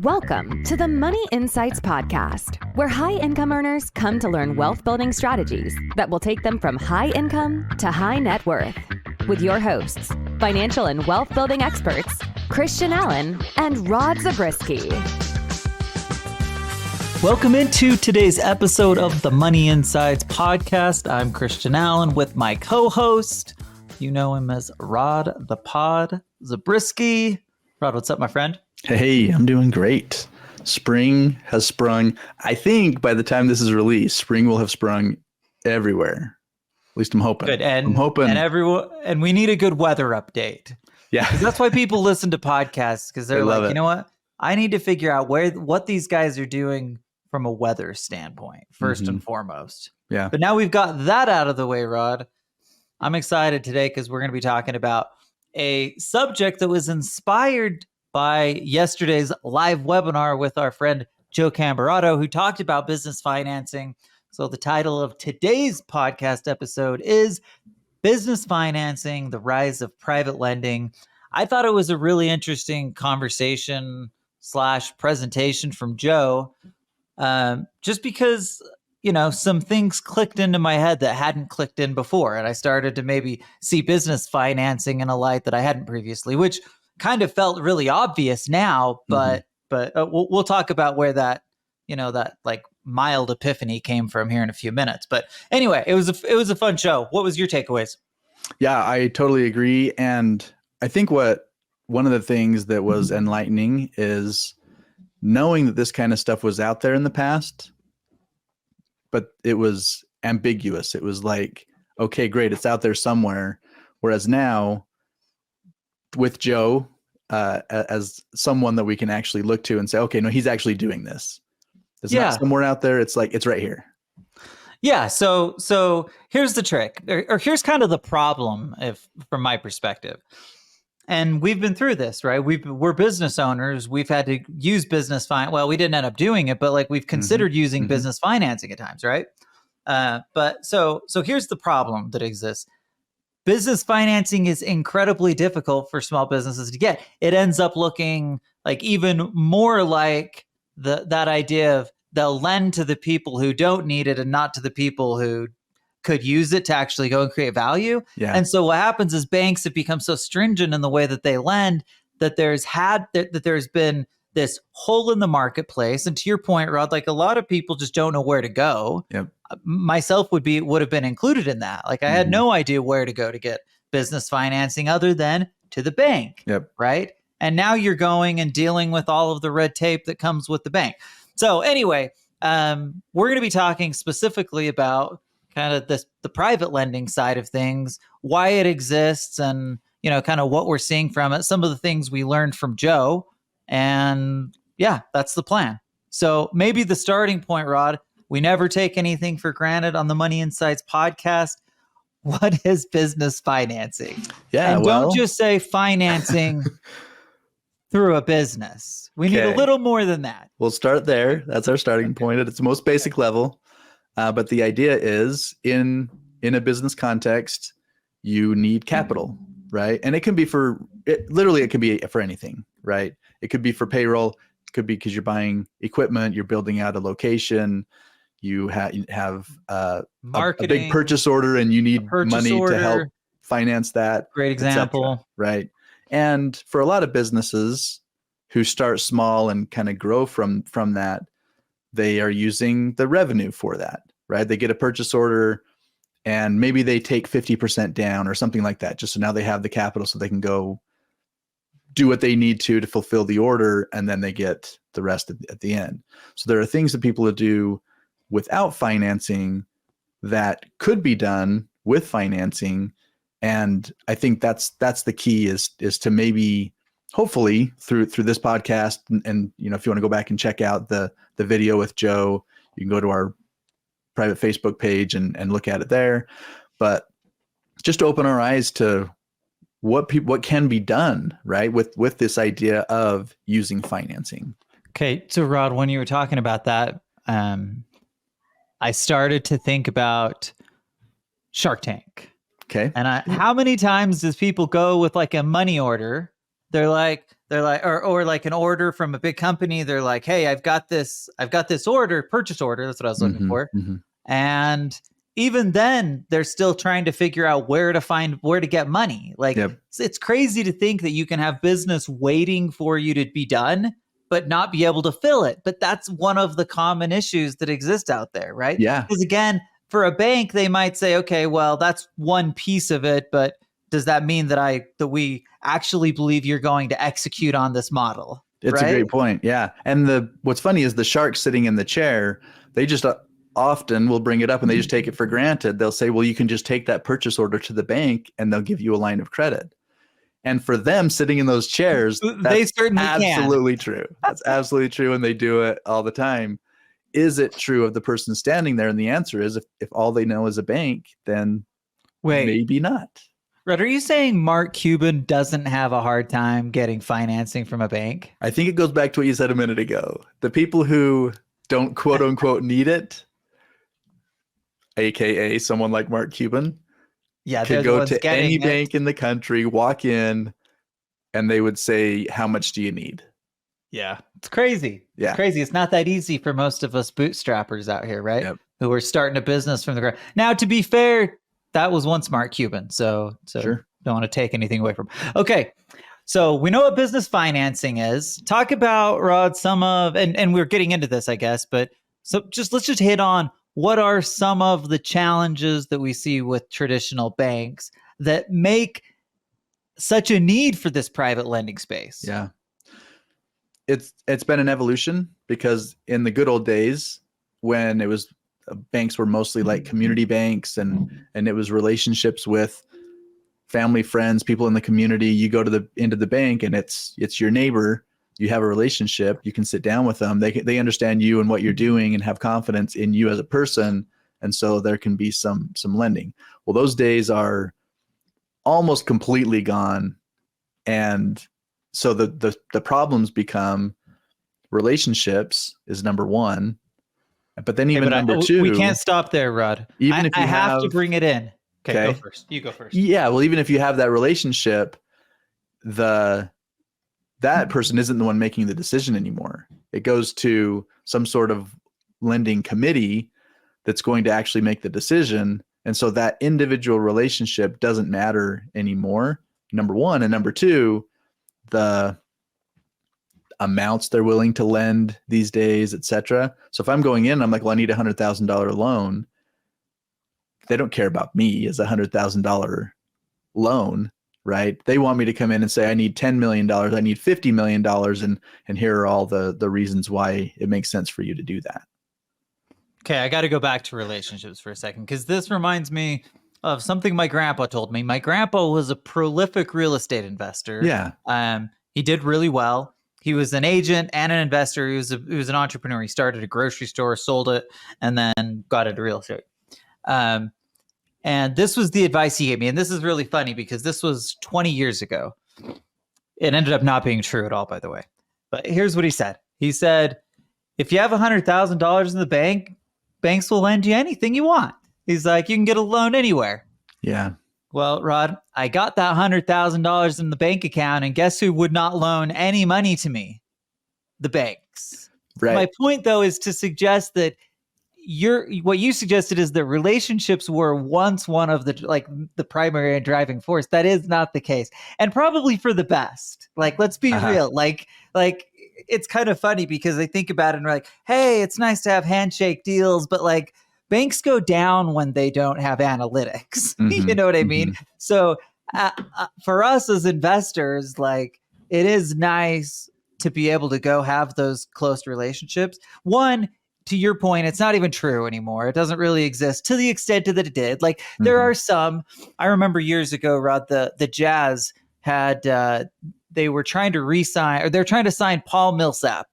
Welcome to the Money Insights Podcast, where high-income earners come to learn wealth-building strategies that will take them from high income to high net worth. With your hosts, financial and wealth-building experts, Christian Allen and Rod Zabriskie. Welcome into today's episode of the Money Insights Podcast. I'm Christian Allen with my co-host. You know him as Rod the Pod Zabriskie. Rod, what's up, my friend? Hey, I'm doing great. Spring has sprung. I think by the time this is released, spring will have sprung everywhere. At least I'm hoping. Good. And I'm hoping. And we need a good weather update. Yeah. That's why people listen to podcasts, because they're like, you know what? I need to figure out what these guys are doing from a weather standpoint, first and foremost. Yeah. But now we've got that out of the way, Rod. I'm excited today because we're going to be talking about a subject that was inspired by yesterday's live webinar with our friend Joe Camberato, who talked about business financing. So the title of today's podcast episode is Business Financing, the Rise of Private Lending. I thought it was a really interesting conversation / presentation from Joe, just because, you know, some things clicked into my head that hadn't clicked in before. And I started to maybe see business financing in a light that I hadn't previously, which kind of felt really obvious now, but we'll talk about where that, you know, that like mild epiphany came from here in a few minutes. But anyway, it was a fun show. What was your takeaways? Yeah, I totally agree. And I think one of the things that was enlightening is knowing that this kind of stuff was out there in the past, but it was ambiguous. It was like, okay, great, it's out there somewhere. Whereas now, with Joe as someone that we can actually look to and say, okay, no, he's actually doing this. It's not somewhere out there. It's like, it's right here. Yeah. So here's the trick, or here's kind of the problem, from my perspective. And we've been through this, right? We're business owners. We've had to use business well, we didn't end up doing it, but like we've considered using business financing at times, right? But so here's the problem that exists. Business financing is incredibly difficult for small businesses to get. It ends up looking like even more like that idea of they'll lend to the people who don't need it and not to the people who could use it to actually go and create value. Yeah. And so what happens is banks have become so stringent in the way that they lend that there's been this hole in the marketplace. And to your point, Rod, like a lot of people just don't know where to go. Yep. Myself would have been included in that. Like I had no idea where to go to get business financing other than to the bank. Yep. Right. And now you're going and dealing with all of the red tape that comes with the bank. So anyway, we're going to be talking specifically about kind of the private lending side of things, why it exists, and, you know, kind of what we're seeing from it, some of the things we learned from Joe. And yeah, that's the plan. So maybe the starting point, Rod, we never take anything for granted on the Money Insights podcast. What is business financing? Yeah, and don't just say financing through a business. We need a little more than that. We'll start there. That's our starting point at its most basic level. But the idea is in a business context, you need capital, right? And it can be it can be for anything, right? It could be for payroll. It could be because you're buying equipment, you're building out a location, you have a big purchase order and you need money to help finance that. Great example. Right. And for a lot of businesses who start small and kind of grow from that, they are using the revenue for that, right? They get a purchase order and maybe they take 50% down or something like that. Just so now they have the capital so they can go do what they need to fulfill the order, and then they get the rest at the end. So there are things that people do without financing that could be done with financing. And I think that's the key is to maybe, hopefully through this podcast, and you know, if you want to go back and check out the video with Joe, you can go to our private Facebook page and look at it there. But just to open our eyes to what can be done, right, with this idea of using financing. Okay, so Rod, when you were talking about that, I started to think about Shark Tank. Okay. And how many times does people go with like a money order? They're like, They're like, or like an order from a big company. They're like, hey, I've got this order, purchase order. That's what I was looking for. And even then, they're still trying to figure out where to get money. Like, it's crazy to think that you can have business waiting for you to be done, but not be able to fill it. But that's one of the common issues that exist out there, right? Yeah. Because again, for a bank, they might say, okay, well, that's one piece of it, but does that mean that we actually believe you're going to execute on this model? It's a great point. Yeah. And what's funny is the shark sitting in the chair, they just often will bring it up and they just take it for granted. They'll say, well, you can just take that purchase order to the bank and they'll give you a line of credit. And for them sitting in those chairs, they certainly absolutely can. True. That's absolutely true. And they do it all the time. Is it true of the person standing there? And the answer is if all they know is a bank, then maybe not. Rod, are you saying Mark Cuban doesn't have a hard time getting financing from a bank? I think it goes back to what you said a minute ago. The people who don't quote unquote need it, AKA someone like Mark Cuban, could go to any bank in the country, walk in, and they would say, how much do you need? Yeah. It's crazy. Yeah. It's crazy. It's not that easy for most of us bootstrappers out here, right? Yep. Who are starting a business from the ground. Now, to be fair, that was once Mark Cuban. So sure. Don't want to take anything away from him. Okay. So we know what business financing is. Talk about, Rod, some of, and we're getting into this, I guess, but let's just hit on what are some of the challenges that we see with traditional banks that make such a need for this private lending space. Yeah. It's been an evolution because in the good old days when it was banks were mostly like community banks and it was relationships with family, friends, people in the community. You go into the bank and it's your neighbor. You have a relationship. You can sit down with them. They understand you and what you're doing and have confidence in you as a person. And so there can be some lending. Well, those days are almost completely gone. And so the problems become relationships is number one. But then even number two. We can't stop there, Rod. Even if you have to bring it in. Okay, go first. You go first. Yeah, well, even if you have that relationship, that person isn't the one making the decision anymore. It goes to some sort of lending committee that's going to actually make the decision. And so that individual relationship doesn't matter anymore, number one. And number two, the amounts they're willing to lend these days, et cetera. So if I'm going in, I'm like, well, I need $100,000 loan. They don't care about me as $100,000 loan, right? They want me to come in and say, I need $10 million. I need $50 million. And here are all the reasons why it makes sense for you to do that. Okay. I got to go back to relationships for a second, because this reminds me of something my grandpa told me. My grandpa was a prolific real estate investor. Yeah. He did really well. He was an agent and an investor. He was an entrepreneur. He started a grocery store, sold it, and then got into real estate. And this was the advice he gave me. And this is really funny because this was 20 years ago. It ended up not being true at all, by the way. But here's what he said. He said, if you have $100,000 in the bank, banks will lend you anything you want. He's like, you can get a loan anywhere. Yeah. Well, Rod, I got that $100,000 in the bank account, and guess who would not loan any money to me? The banks. Right. My point, though, is to suggest that what you suggested is that relationships were once one of the primary and driving force. That is not the case, and probably for the best. Like, let's be real. Like it's kind of funny because I think about it and we're like, hey, it's nice to have handshake deals, but like, banks go down when they don't have analytics. Mm-hmm, you know what I mean? So for us as investors, like, it is nice to be able to go have those close relationships. One, to your point, it's not even true anymore. It doesn't really exist to the extent that it did. Like, there are some. I remember years ago, Rod, the Jazz had they were trying to re-sign, or they're trying to sign Paul Millsap.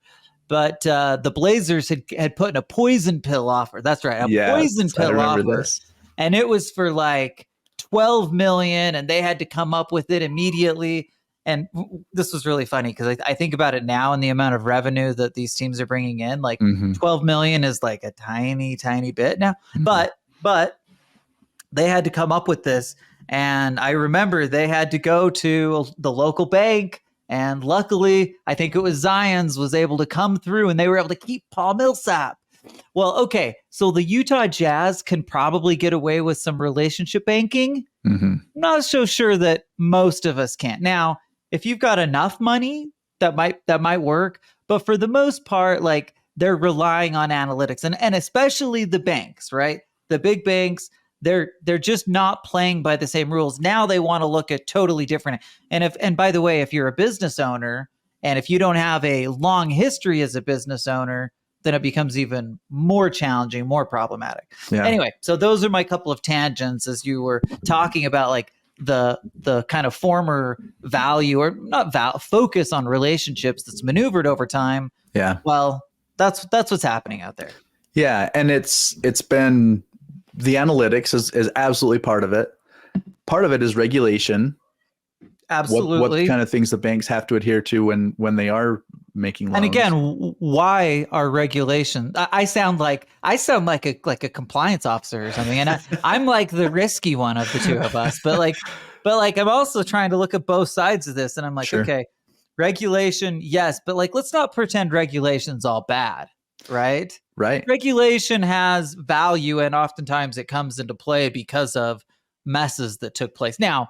But the Blazers had put in a poison pill offer. That's right, poison pill offer. And it was for like $12 million, and they had to come up with it immediately. And this was really funny because I think about it now and the amount of revenue that these teams are bringing in. Like, 12 million is like a tiny, tiny bit now. But they had to come up with this. And I remember they had to go to the local bank And luckily, I think it was Zions was able to come through and they were able to keep Paul Millsap. Well, okay, so the Utah Jazz can probably get away with some relationship banking. I'm not so sure that most of us can. Now, if you've got enough money, that might work. But for the most part, like they're relying on analytics and especially the banks, right? The big banks, they're just not playing by the same rules. Now they want to look at totally different. And by the way, if you're a business owner and if you don't have a long history as a business owner, then it becomes even more challenging, more problematic. Yeah. Anyway, so those are my couple of tangents as you were talking about like the kind of former value or not focus on relationships that's maneuvered over time. Yeah. Well, that's what's happening out there. Yeah. And it's been the analytics is absolutely part of it. Part of it is regulation. Absolutely. What kind of things the banks have to adhere to when they are making loans. And again, why are regulations? I sound like a compliance officer or something, and I'm like the risky one of the two of us. But I'm also trying to look at both sides of this, and I'm like, Sure. Okay, regulation, yes, but like let's not pretend regulation's all bad, right? Right. Regulation has value, and oftentimes it comes into play because of messes that took place. Now,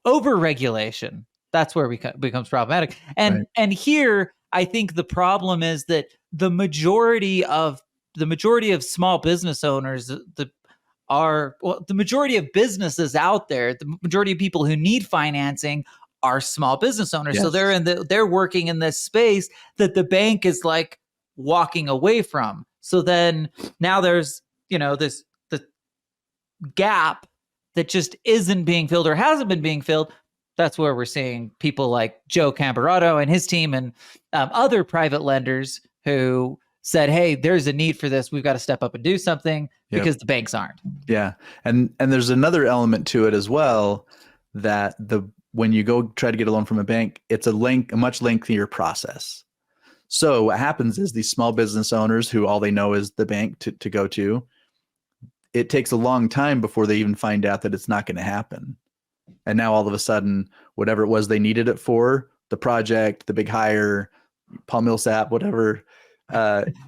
over-regulation, that's where it becomes problematic. And here, I think the problem is that the majority of small business owners, the majority of businesses out there, the majority of people who need financing are small business owners. Yes. So they're working in this space that the bank is like walking away from. So then now there's, the gap that just isn't being filled or hasn't been being filled. That's where we're seeing people like Joe Camberato and his team and other private lenders who said, hey, there's a need for this. We've got to step up and do something because the banks aren't. Yeah. And there's another element to it as well, that when you go try to get a loan from a bank, it's a much lengthier process. So what happens is these small business owners who all they know is the bank to go to, it takes a long time before they even find out that it's not going to happen. And now all of a sudden, whatever it was they needed it for, the project, the big hire, Paul Millsap, whatever,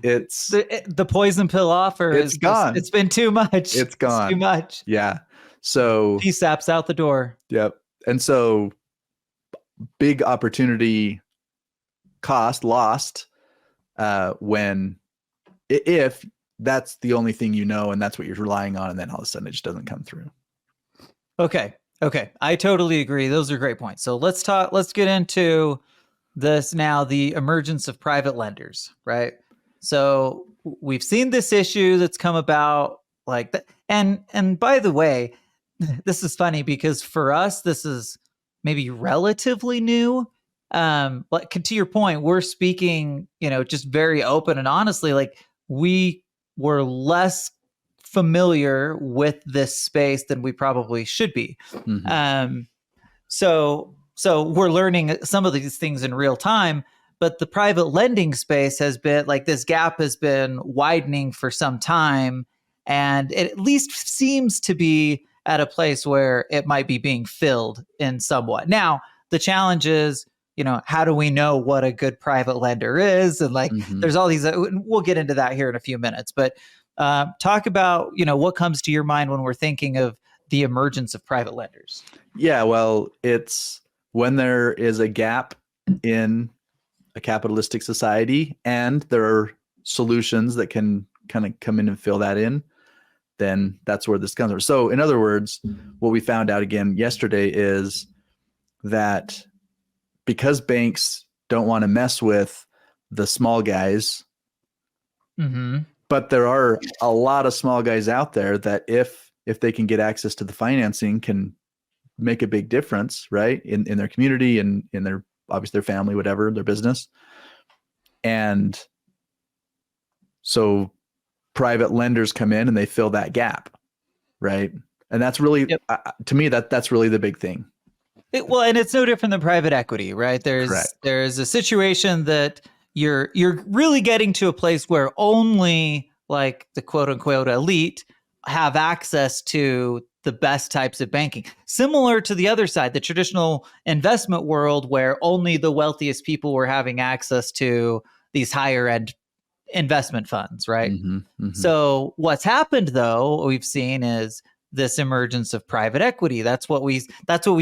it's the poison pill offer. It's gone. It's been too much. It's gone. It's too much. Yeah. So PSAP's out the door. Yep. And so big opportunity cost lost if that's the only thing and that's what you're relying on, and then all of a sudden it just doesn't come through. Okay. I totally agree. Those are great points. So let's get into this now, the emergence of private lenders, right? So we've seen this issue that's come about like that. And by the way, this is funny because for us, this is maybe relatively new. But to your point, we're speaking, just very open and honestly, like we were less familiar with this space than we probably should be. Mm-hmm. So we're learning some of these things in real time, but the private lending space has been like, this gap has been widening for some time, and it at least seems to be at a place where it might be being filled in somewhat. Now, the challenge is, how do we know what a good private lender is? And like, there's all these, we'll get into that here in a few minutes, but talk about, what comes to your mind when we're thinking of the emergence of private lenders. Yeah, well, it's when there is a gap in a capitalistic society and there are solutions that can kind of come in and fill that in, then that's where this comes from. So in other words, what we found out again yesterday is that because banks don't want to mess with the small guys, but there are a lot of small guys out there that if they can get access to the financing can make a big difference, right? In their community and in their, obviously their family, whatever, their business. And so private lenders come in and they fill that gap, right? And that's really, to me, that's really the big thing. And it's no different than private equity, right? There's a situation that you're really getting to a place where only like the quote unquote elite have access to the best types of banking. Similar to the other side, the traditional investment world where only the wealthiest people were having access to these higher end investment funds, right? So what's happened though, we've seen is this emergence of private equity. That's what we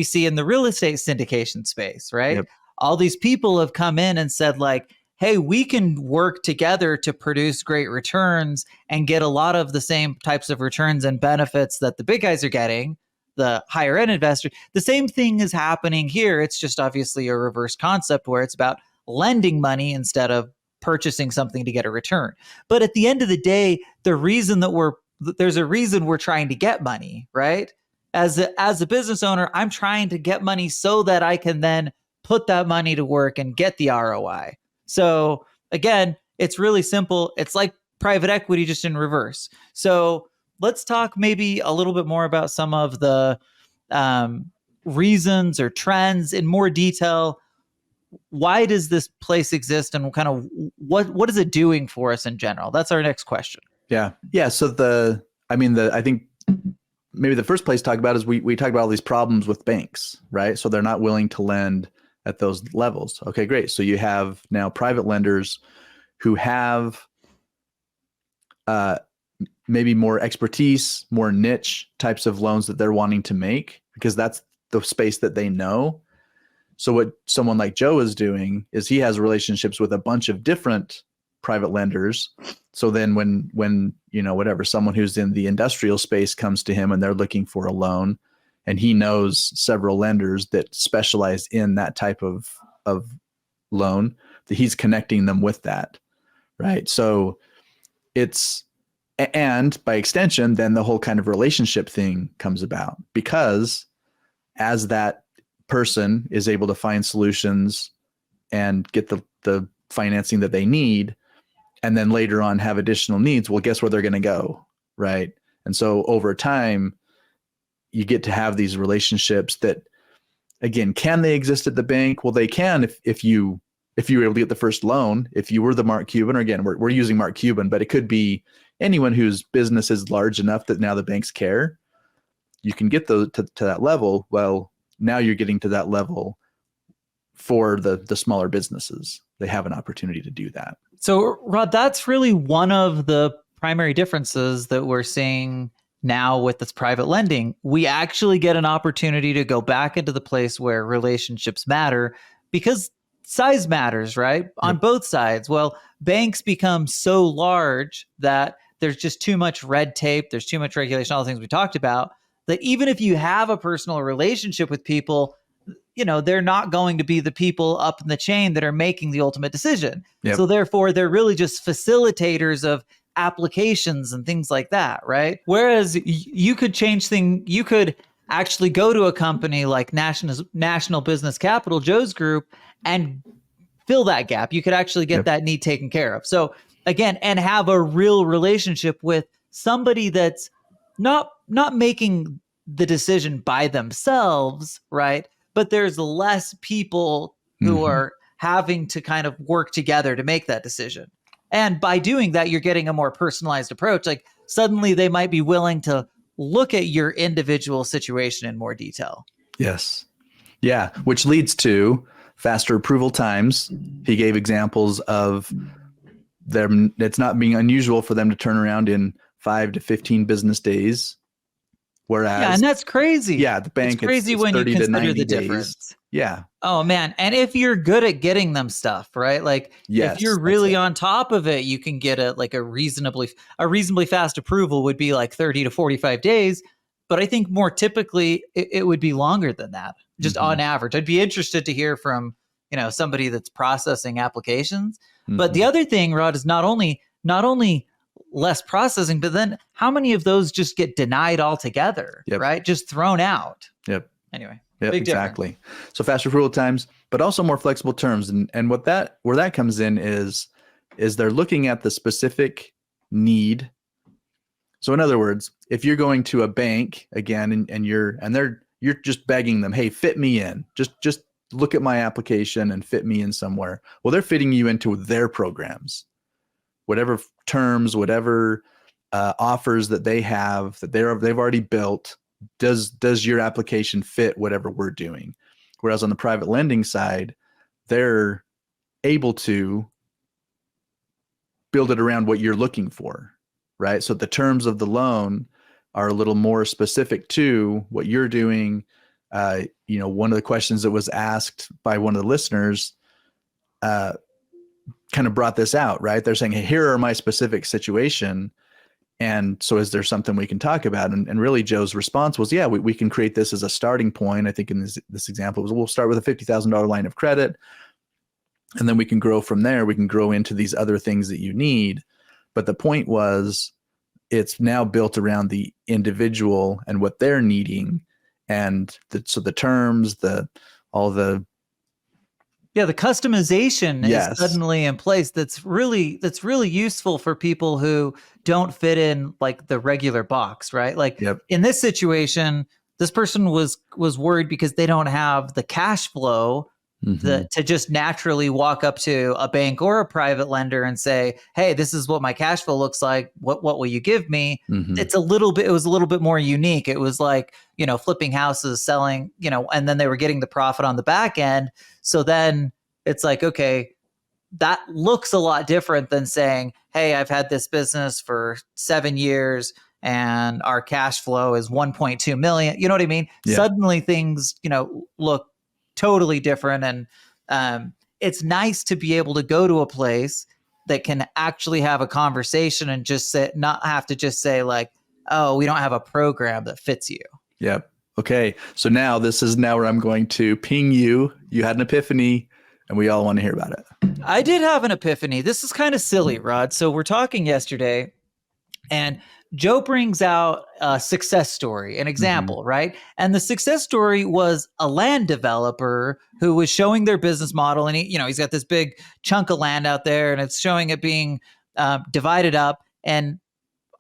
see in the real estate syndication space, right? Yep. All these people have come in and said like, hey, we can work together to produce great returns and get a lot of the same types of returns and benefits that the big guys are getting, the higher end investor. The same thing is happening here. It's just obviously a reverse concept where it's about lending money instead of purchasing something to get a return. But at the end of the day, there's a reason we're trying to get money, right? As a business owner, I'm trying to get money so that I can then put that money to work and get the ROI. So again, it's really simple. It's like private equity, just in reverse. So let's talk maybe a little bit more about some of the reasons or trends in more detail. Why does this place exist, and kind of what is it doing for us in general? That's our next question. Yeah. So I think maybe the first place to talk about is we talk about all these problems with banks, right? So they're not willing to lend at those levels. Okay, great. So you have now private lenders who have maybe more expertise, more niche types of loans that they're wanting to make because that's the space that they know. So what someone like Joe is doing is he has relationships with a bunch of different private lenders. So then when someone who's in the industrial space comes to him and they're looking for a loan, and he knows several lenders that specialize in that type of loan, that he's connecting them with that, right? So and by extension, then the whole kind of relationship thing comes about, because as that person is able to find solutions and get the financing that they need, and then later on have additional needs, well, guess where they're going to go, right? And so over time, you get to have these relationships that, again, can they exist at the bank? Well, they can if you were able to get the first loan, if you were the Mark Cuban, or again, we're using Mark Cuban, but it could be anyone whose business is large enough that now the banks care. You can get to that level. Well, now you're getting to that level for the smaller businesses. They have an opportunity to do that. So, Rod, that's really one of the primary differences that we're seeing now with this private lending. We actually get an opportunity to go back into the place where relationships matter, because size matters, right? On both sides. Well, banks become so large that there's just too much red tape, there's too much regulation, all the things we talked about, that even if you have a personal relationship with people, they're not going to be the people up in the chain that are making the ultimate decision. Yep. So therefore, they're really just facilitators of applications and things like that, right? Whereas you could change things, you could actually go to a company like National Business Capital, Joe's group, and fill that gap. You could actually get that need taken care of. So again, and have a real relationship with somebody that's not making the decision by themselves, right? But there's less people who are having to kind of work together to make that decision. And by doing that, you're getting a more personalized approach. Like suddenly they might be willing to look at your individual situation in more detail. Yes. Yeah. Which leads to faster approval times. He gave examples of it's not being unusual for them to turn around in 5 to 15 business days. Whereas, and that's crazy. Yeah, the bank, it's crazy it's when you 30 to consider 90 the days. difference. Yeah. Oh man, and if you're good at getting them stuff, right? Like if you're really on top of it, you can get a reasonably fast approval would be like 30 to 45 days. But I think more typically it would be longer than that, just on average. I'd be interested to hear from somebody that's processing applications. But the other thing, Rod, is not only less processing, but then how many of those just get denied altogether, right? Just thrown out. Yep. Anyway, yep, big exactly. difference. So faster approval times, but also more flexible terms. And where that comes in is they're looking at the specific need. So in other words, if you're going to a bank again and you're just begging them, hey, fit me in, just look at my application and fit me in somewhere. Well, they're fitting you into their programs, whatever terms, whatever offers that they have that they've already built. Does your application fit whatever we're doing? Whereas on the private lending side, they're able to build it around what you're looking for, right? So the terms of the loan are a little more specific to what you're doing. One of the questions that was asked by one of the listeners kind of brought this out, right? They're saying, hey, here are my specific situation. And so is there something we can talk about? And really Joe's response was, yeah, we can create this as a starting point. I think in this example was, we'll start with a $50,000 line of credit, and then we can grow from there. We can grow into these other things that you need. But the point was, it's now built around the individual and what they're needing. And so the terms, the customization Yes. is suddenly in place. That's really useful for people who don't fit in like the regular box, right? Like Yep. in this situation, this person was worried because they don't have the cash flow to just naturally walk up to a bank or a private lender and say, hey, this is what my cash flow looks like. What will you give me? It was a little bit more unique. It was like, flipping houses, selling, and then they were getting the profit on the back end. So then it's like, okay, that looks a lot different than saying, hey, I've had this business for 7 years and our cash flow is 1.2 million. You know what I mean? Yeah. Suddenly things, look totally different. And it's nice to be able to go to a place that can actually have a conversation and just not have to just say like, oh, we don't have a program that fits you. Yep. Okay. So this is where I'm going to ping you. You had an epiphany and we all want to hear about it. I did have an epiphany. This is kind of silly, Rod. So we're talking yesterday and Joe brings out a success story, an example, right? And the success story was a land developer who was showing their business model, and he's got this big chunk of land out there, and it's showing it being divided up. And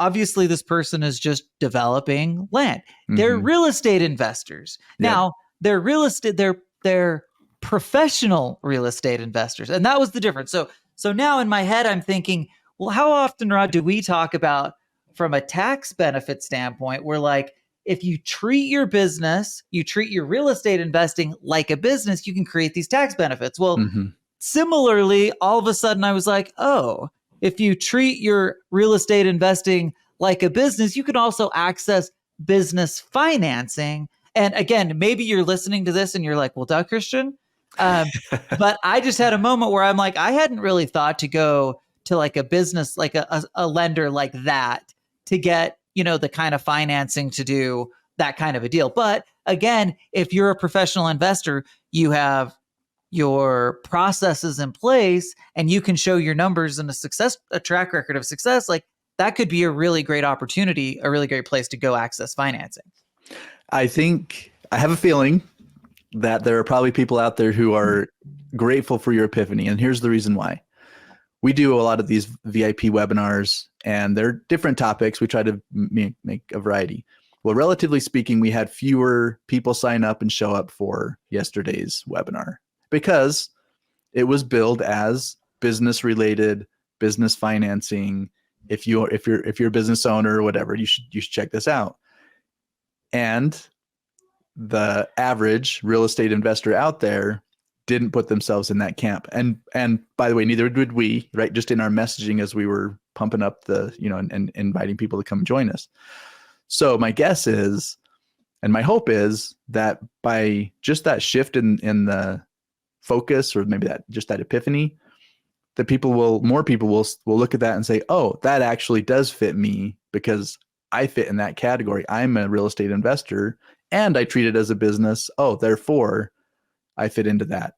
obviously, this person is just developing land. They're real estate investors. Yep. Now, they're real estate. They're professional real estate investors, and that was the difference. So now in my head, I'm thinking, well, how often, Rod, do we talk about from a tax benefit standpoint, where like, if you treat your business, you treat your real estate investing like a business, you can create these tax benefits. Well, similarly, all of a sudden I was like, oh, if you treat your real estate investing like a business, you can also access business financing. And again, maybe you're listening to this and you're like, well, duh, Christian. But I just had a moment where I'm like, I hadn't really thought to go to like a business, like a lender like that to get, the kind of financing to do that kind of a deal. But again, if you're a professional investor, you have your processes in place and you can show your numbers and a track record of success. Like that could be a really great opportunity, a really great place to go access financing. I have a feeling that there are probably people out there who are grateful for your epiphany. And here's the reason why. We do a lot of these VIP webinars and they're different topics. We try to make a variety. Well, relatively speaking, we had fewer people sign up and show up for yesterday's webinar because it was billed as business related, business financing. If you're a business owner or whatever, you should check this out. And the average real estate investor out there didn't put themselves in that camp. And by the way, neither did we, right? Just in our messaging as we were pumping up and inviting people to come join us. So my guess is, and my hope is that by just that shift in the focus, or maybe that epiphany, that more people will look at that and say, oh, that actually does fit me because I fit in that category. I'm a real estate investor and I treat it as a business. Oh, therefore I fit into that.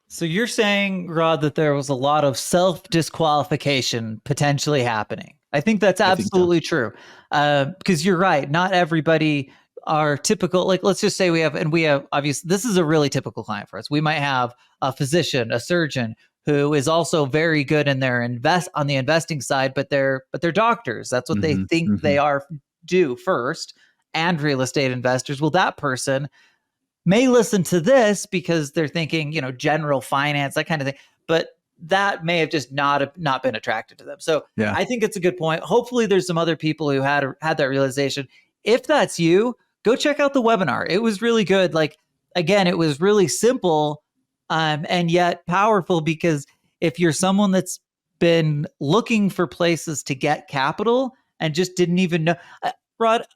So you're saying, Rod, that there was a lot of self-disqualification potentially happening. I think that's absolutely true. Because you're right. Not everybody are typical. Like, let's just say we have obviously, this is a really typical client for us. We might have a physician, a surgeon who is also very good in their on the investing side, but they're doctors. That's what they think they do first, and real estate investors. Well, that person may listen to this because they're thinking, general finance, that kind of thing. But that may have just not been attracted to them. So Yeah. I think it's a good point. Hopefully there's some other people who had that realization. If that's you, go check out the webinar. It was really good. Like, again, it was really simple, and yet powerful, because if you're someone that's been looking for places to get capital and just didn't even know, Rod,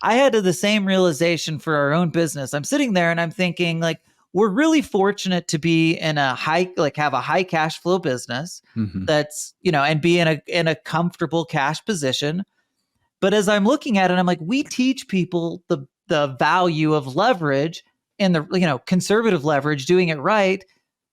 I had the same realization for our own business. I'm sitting there and I'm thinking, like, we're really fortunate to be in a have a high cash flow business that's, and be in a comfortable cash position. But as I'm looking at it, I'm like, we teach people the value of leverage and the, conservative leverage, doing it right.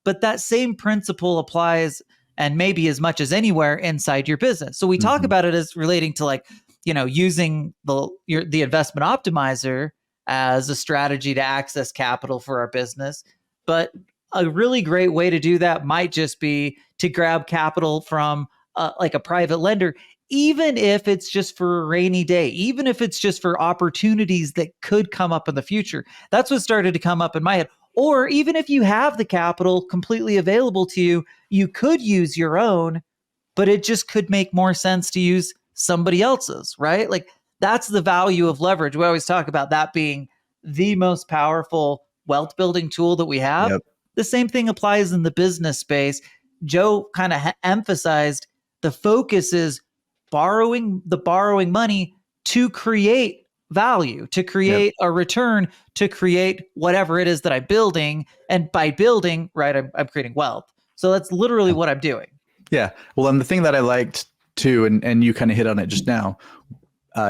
But that same principle applies, and maybe as much as anywhere inside your business. So we talk about it as relating to, like, using the investment optimizer as a strategy to access capital for our business. But a really great way to do that might just be to grab capital from like a private lender, even if it's just for a rainy day, even if it's just for opportunities that could come up in the future. That's what started to come up in my head. Or even if you have the capital completely available to you, you could use your own, but it just could make more sense to use somebody else's, right? Like, that's the value of leverage. We always talk about that being the most powerful wealth building tool that we have. Yep. The same thing applies in the business space. Joe kind of emphasized the focus is borrowing money to create value, to create a return, to create whatever it is that I'm building. And by building, right, I'm creating wealth. So that's literally what I'm doing. Yeah. Well, and the thing that I liked too, and you kind of hit on it just now,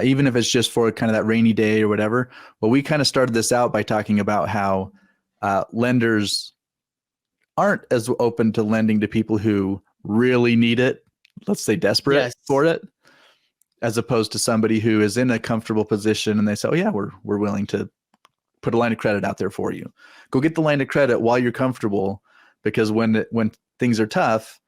even if it's just for kind of that rainy day or whatever, well, we kind of started this out by talking about how lenders aren't as open to lending to people who really need it, let's say desperate for it, as opposed to somebody who is in a comfortable position and they say, oh yeah, we're willing to put a line of credit out there for you. Go get the line of credit while you're comfortable, because when things are tough,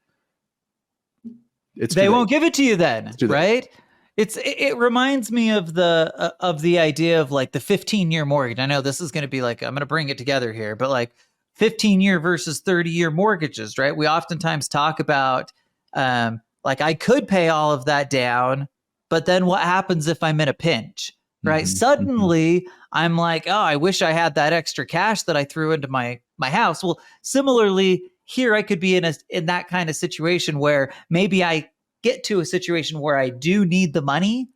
they won't give it to you then, right? It reminds me of the idea of like the 15-year mortgage. I know this is going to be like, I'm going to bring it together here, but like 15-year versus 30-year mortgages, right? We oftentimes talk about like, I could pay all of that down, but then what happens if I'm in a pinch, right? Suddenly I'm like, oh, I wish I had that extra cash that I threw into my house. Well, similarly here, I could be in that kind of situation where maybe I get to a situation where I do need the money,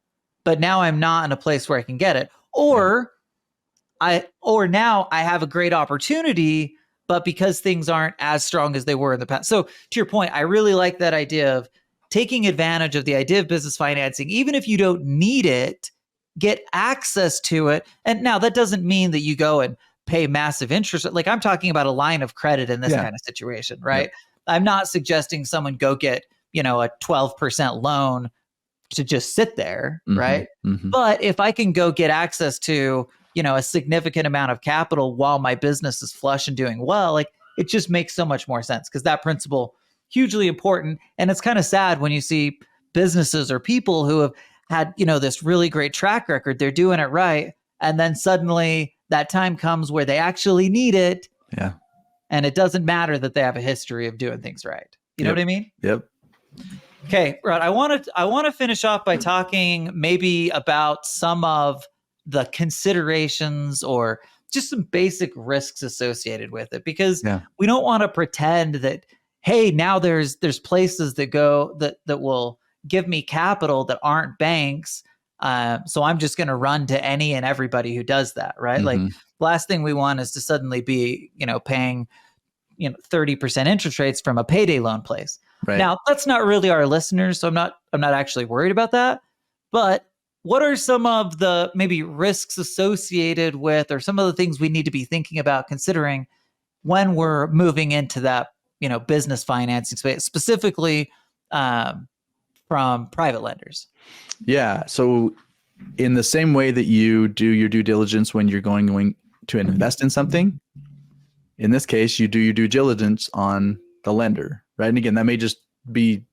but now I'm not in a place where I can get it. Or now I have a great opportunity, but because things aren't as strong as they were in the past. So to your point, I really like that idea of taking advantage of the idea of business financing. Even if you don't need it, get access to it. And now that doesn't mean that you go and pay massive interest. Like, I'm talking about a line of credit in this kind of situation, right? Yep. I'm not suggesting someone go get, a 12% loan to just sit there, right? But if I can go get access to, a significant amount of capital while my business is flush and doing well, like, it just makes so much more sense, because that principle, hugely important. And it's kind of sad when you see businesses or people who have had, this really great track record, they're doing it right, and then suddenly that time comes where they actually need it. Yeah. And it doesn't matter that they have a history of doing things right. You know what I mean? Yep. Okay, Rod, I want to finish off by talking maybe about some of the considerations or just some basic risks associated with it, because we don't want to pretend that, hey, now there's places that will give me capital that aren't banks. So I'm just going to run to any and everybody who does that, right? Like, last thing we want is to suddenly be, paying, 30% interest rates from a payday loan place. Right. Now, that's not really our listeners, so I'm not actually worried about that. But what are some of the maybe risks associated with, or some of the things we need to be thinking about considering when we're moving into that, business financing space, specifically from private lenders? Yeah. So in the same way that you do your due diligence when you're going to invest in something, in this case, you do your due diligence on the lender, right? And again, that may just be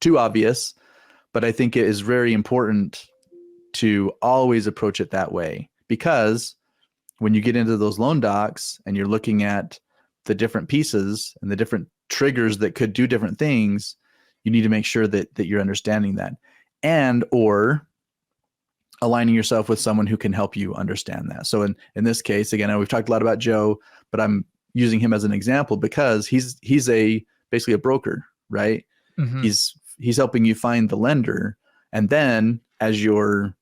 too obvious, but I think it is very important to always approach it that way, because when you get into those loan docs and you're looking at the different pieces and the different triggers that could do different things, you need to make sure that you're understanding that, and or aligning yourself with someone who can help you understand that. So in this case, again, we've talked a lot about Joe, but I'm using him as an example because he's basically a broker, right? Mm-hmm. He's helping you find the lender, and then as you're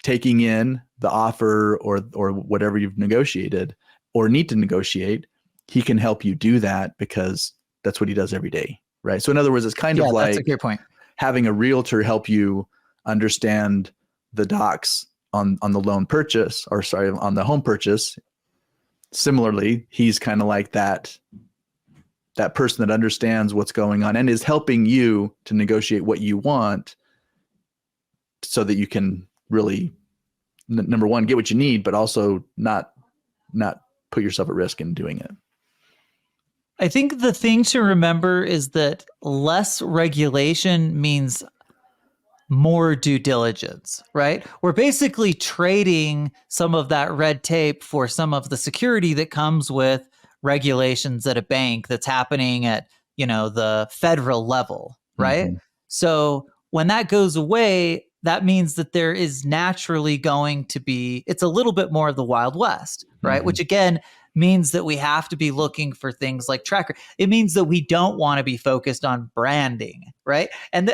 taking in the offer or whatever you've negotiated or need to negotiate, he can help you do that because that's what he does every day, right? So in other words, it's kind of like that's a great point. Having a realtor help you understand the docs on the loan purchase, or sorry, on the home purchase. Similarly, he's kind of like that person that understands what's going on and is helping you to negotiate what you want so that you can really, number one, get what you need, but also not put yourself at risk in doing it. I think the thing to remember is that less regulation means more due diligence, right? We're basically trading some of that red tape for some of the security that comes with regulations at a bank that's happening at, the federal level, right? Mm-hmm. So when that goes away, that means that there is naturally going to be, it's a little bit more of the Wild West, right? Mm-hmm. Which again means that we have to be looking for things like tracker. It means that we don't want to be focused on branding, right? And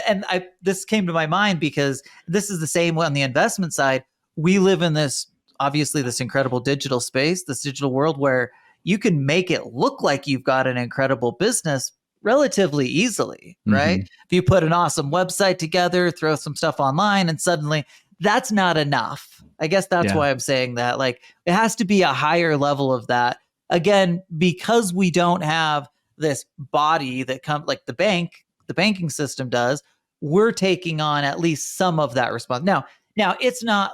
this came to my mind because this is the same on the investment side. We live in this incredible digital space, this digital world where you can make it look like you've got an incredible business relatively easily, right? Mm-hmm. If you put an awesome website together, throw some stuff online, and suddenly that's not enough. I guess that's why I'm saying that. Like, it has to be a higher level of that. Again, because we don't have this body that comes like the banking system does, we're taking on at least some of that response. Now it's not,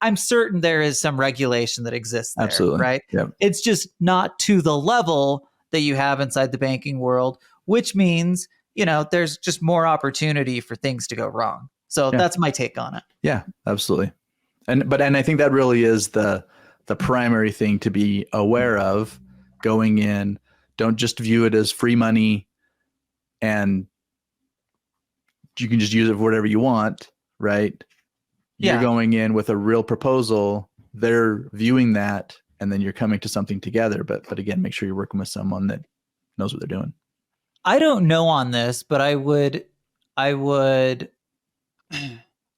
I'm certain there is some regulation that exists there, Absolutely. right? Yep. It's just not to the level that you have inside the banking world, which means, there's just more opportunity for things to go wrong. So that's my take on it. Yeah, absolutely. And I think that really is the primary thing to be aware of going in. Don't just view it as free money and you can just use it for whatever you want, right? You're going in with a real proposal. They're viewing that, and then you're coming to something together. But again, make sure you're working with someone that knows what they're doing. I don't know on this, but I would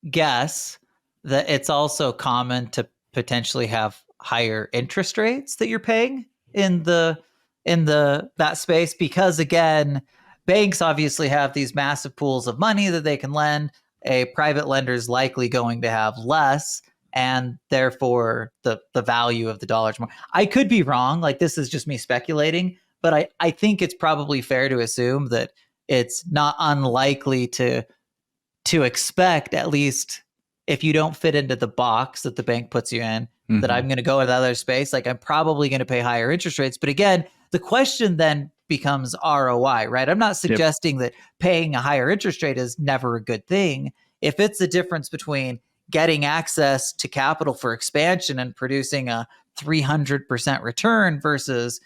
guess that it's also common to potentially have higher interest rates that you're paying in that space, because again, banks obviously have these massive pools of money that they can lend. A private lender is likely going to have less, and therefore the value of the dollar is more. I could be wrong. Like, this is just me speculating, but I think it's probably fair to assume that it's not unlikely to expect, at least if you don't fit into the box that the bank puts you in, that I'm going to go into other space. Like, I'm probably going to pay higher interest rates. But again, the question then becomes ROI, right? I'm not suggesting that paying a higher interest rate is never a good thing. If it's the difference between getting access to capital for expansion and producing a 300% return versus,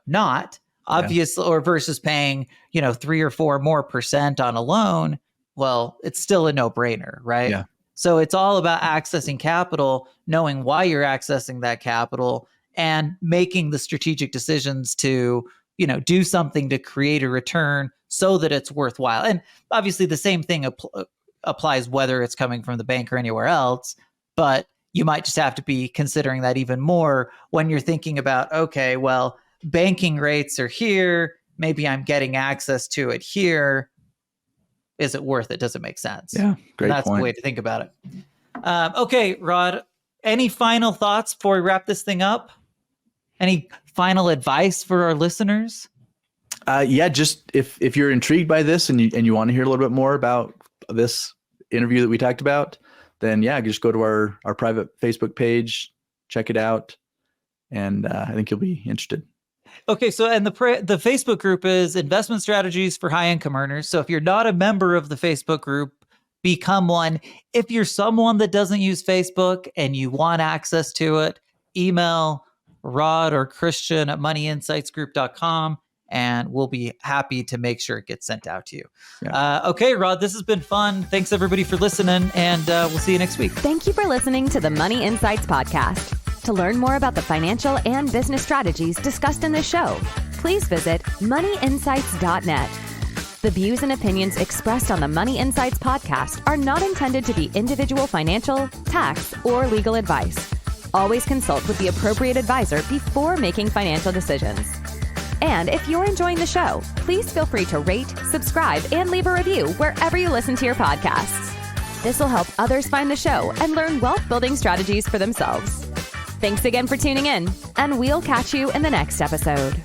not obviously, or versus paying, 3 or 4 more percent on a loan, well, it's still a no-brainer, right? Yeah. So it's all about accessing capital, knowing why you're accessing that capital, and making the strategic decisions to, do something to create a return so that it's worthwhile. And obviously the same thing applies whether it's coming from the bank or anywhere else, but you might just have to be considering that even more when you're thinking about, okay, well, banking rates are here, maybe I'm getting access to it here. Is it worth it? Does it make sense? Yeah, great That's point. the way to think about it. Okay, Rod, any final thoughts before we wrap this thing up? Any final advice for our listeners? Just if you're intrigued by this and you want to hear a little bit more about this interview that we talked about, then just go to our private Facebook page, check it out, and I think you'll be interested. Okay, so and the Facebook group is Investment Strategies for High Income Earners. So if you're not a member of the Facebook group, become one. If you're someone that doesn't use Facebook and you want access to it, email Rod or Christian at moneyinsightsgroup.com and we'll be happy to make sure it gets sent out to you. Yeah. Okay, Rod, this has been fun. Thanks everybody for listening, and we'll see you next week. Thank you for listening to the Money Insights Podcast. To learn more about the financial and business strategies discussed in this show, please visit moneyinsights.net. The views and opinions expressed on the Money Insights Podcast are not intended to be individual financial, tax, or legal advice. Always consult with the appropriate advisor before making financial decisions. And if you're enjoying the show, please feel free to rate, subscribe, and leave a review wherever you listen to your podcasts. This will help others find the show and learn wealth building strategies for themselves. Thanks again for tuning in, and we'll catch you in the next episode.